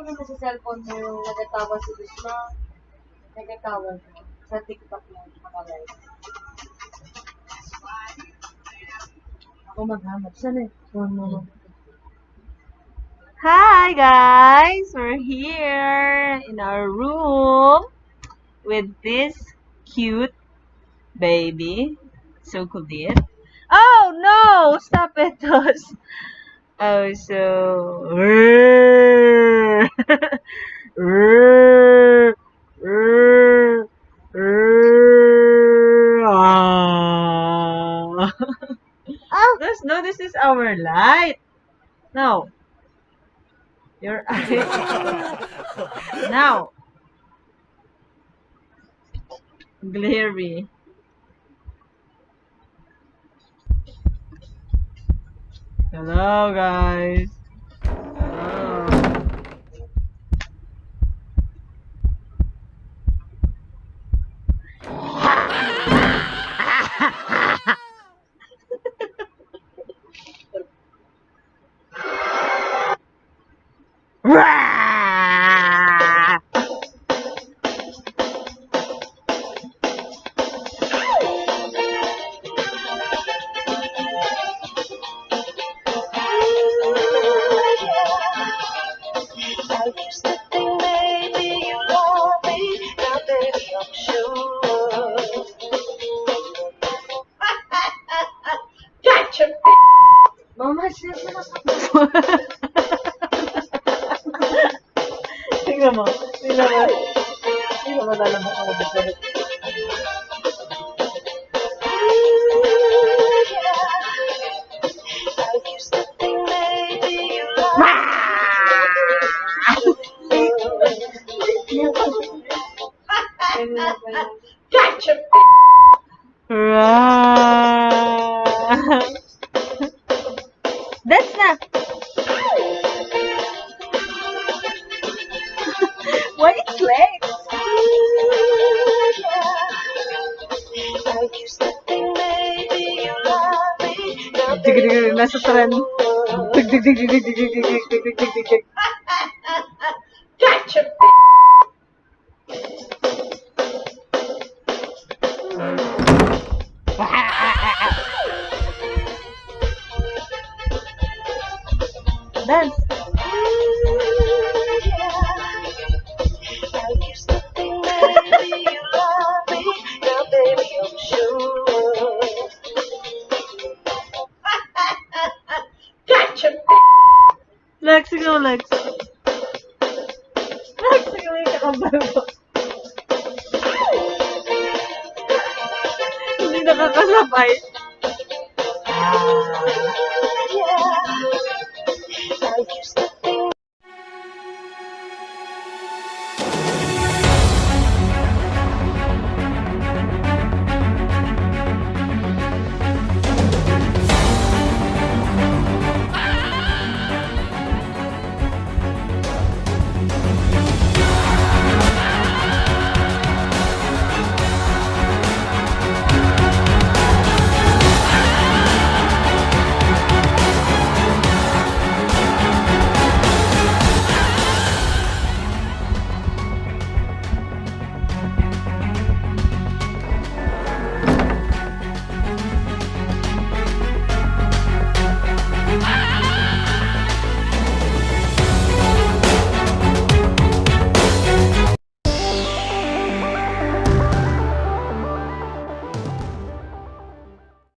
maganda sa cellphone mo yung nagatawa si Krishna. Nagatawa siya. Sa TikTok mo, makalive. Ako maghanap. Saan eh? One moment. Hi guys! We're here in our room with this cute baby. So cute. Oh no! Stop it, Tos. Oh, so... Oh, no, this is our light. No. Your eyes. Now. Glary. Hello, guys. Hello. Mama, siya na Tingnan mo. Tingnan mo. Tingnan mo lalabas ako dito. That's na. Why it's late? Dig, nasa trend. Dig, dig, dig, dig, dig, dig, dig, dig, dig, dig, dig, dig. Dance. Lex, ikaw, Lex. Lex, ikaw yung kakabal mo. Hindi nakakasabay.